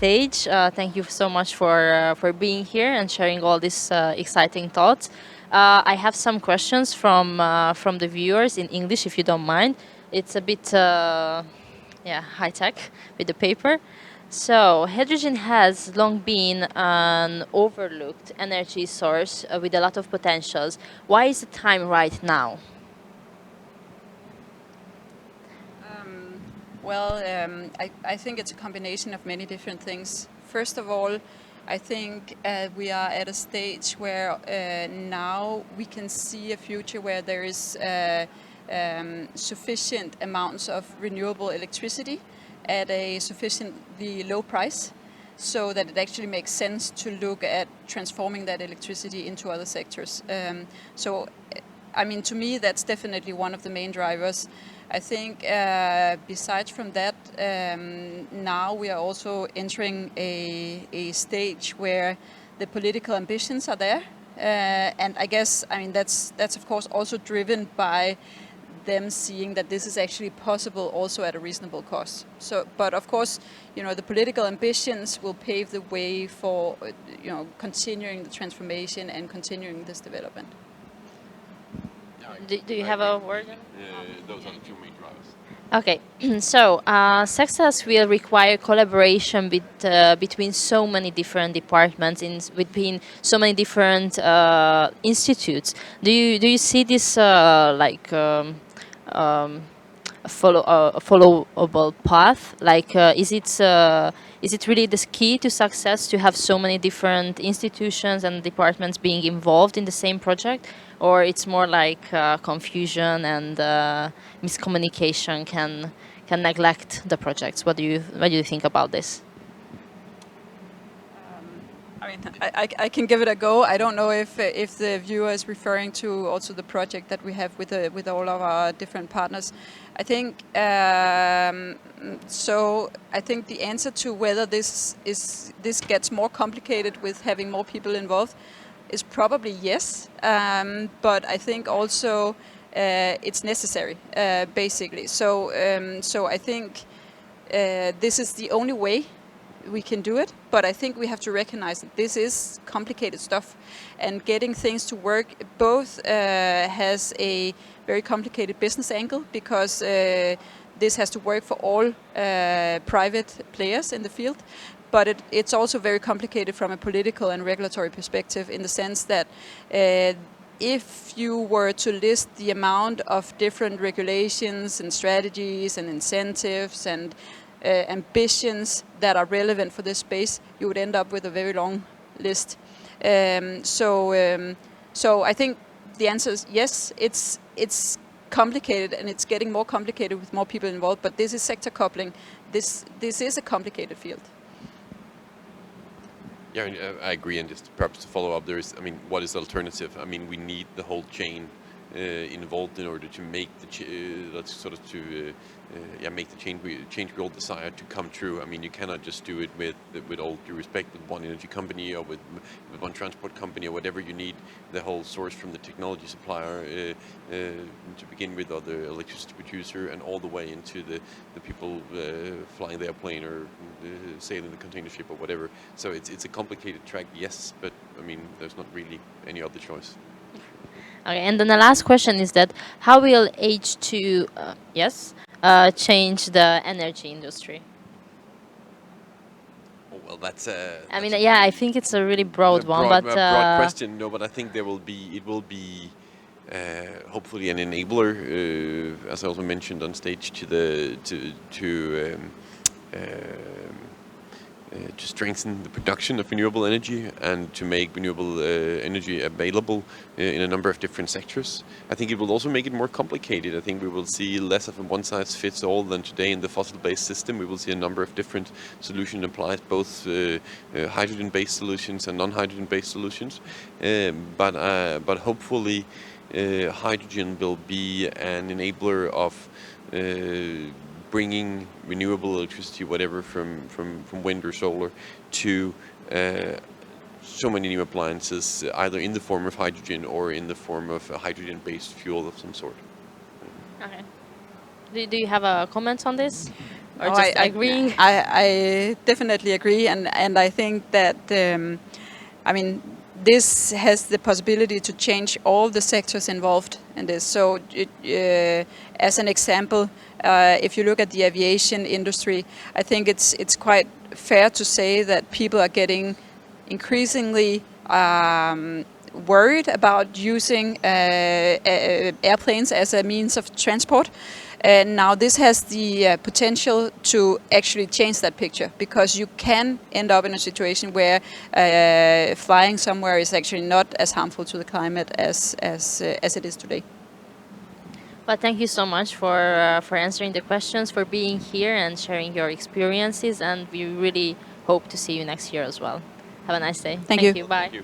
Tejs. Thank you so much for being here and sharing all these exciting thoughts. I have some questions from the viewers in English, if you don't mind. It's a bit high tech with the paper. So hydrogen has long been an overlooked energy source with a lot of potentials. Why is the time right now? Well, I think it's a combination of many different things. First of all, I think we are at a stage where now we can see a future where there is sufficient amounts of renewable electricity at a sufficiently low price, so that it actually makes sense to look at transforming that electricity into other sectors. I mean, to me, that's definitely one of the main drivers. I think besides from that, now we are also entering a stage where the political ambitions are there. And I guess, I mean, that's of course also driven by them seeing that this is actually possible also at a reasonable cost. So, but of course, you know, the political ambitions will pave the way for, you know, continuing the transformation and continuing this development. Do you have a word? Those are the two main drivers. Okay, so success will require collaboration between so many different departments, between so many different institutes. Do you see this a followable path? Like, is it really the key to success to have so many different institutions and departments being involved in the same project, or it's more like confusion and miscommunication can neglect the projects? What do you think about this? I mean, I can give it a go. I don't know if the viewer is referring to also the project that we have with all of our different partners. I think so. I think the answer to whether this gets more complicated with having more people involved is probably yes. But I think also it's necessary, basically. So I think this is the only way we can do it, but I think we have to recognize that this is complicated stuff, and getting things to work both has a very complicated business angle, because this has to work for all private players in the field, but it's also very complicated from a political and regulatory perspective, in the sense that if you were to list the amount of different regulations and strategies and incentives and ambitions that are relevant for this space, you would end up with a very long list. So I think the answer is yes. It's complicated, and it's getting more complicated with more people involved. But this is sector coupling. This is a complicated field. Yeah, I agree. And just perhaps to follow up, what is the alternative? I mean, we need the whole chain involved in order to make make the change we all desire to come true. I mean, you cannot just do it with all due respect with one energy company or with one transport company or whatever. You need the whole source from the technology supplier to begin with, or the electricity producer, and all the way into the people flying the airplane or sailing the container ship or whatever. So it's a complicated track, yes, but I mean, there's not really any other choice. Okay, and then the last question is that how will H2 change the energy industry? Oh, well, I think it's a really broad one, but broad question. No, but I think it will be hopefully an enabler, as I also mentioned on stage, to strengthen the production of renewable energy and to make renewable energy available in a number of different sectors. I think it will also make it more complicated. I think we will see less of a one-size-fits-all than today in the fossil-based system. We will see a number of different solutions applied, both hydrogen-based solutions and non-hydrogen-based solutions. But hopefully hydrogen will be an enabler of bringing renewable electricity, whatever, from wind or solar to so many new appliances, either in the form of hydrogen or in the form of a hydrogen-based fuel of some sort. okay. Do you have a comment on this? or just agreeing? I definitely agree, and I think that I mean this has the possibility to change all the sectors involved in this. So, as an example, if you look at the aviation industry, I think it's quite fair to say that people are getting increasingly worried about using airplanes as a means of transport. And now this has the potential to actually change that picture, because you can end up in a situation where flying somewhere is actually not as harmful to the climate as it is today. Well, thank you so much for answering the questions, for being here and sharing your experiences, and we really hope to see you next year as well. Have a nice day. Thank you. Bye. Thank you.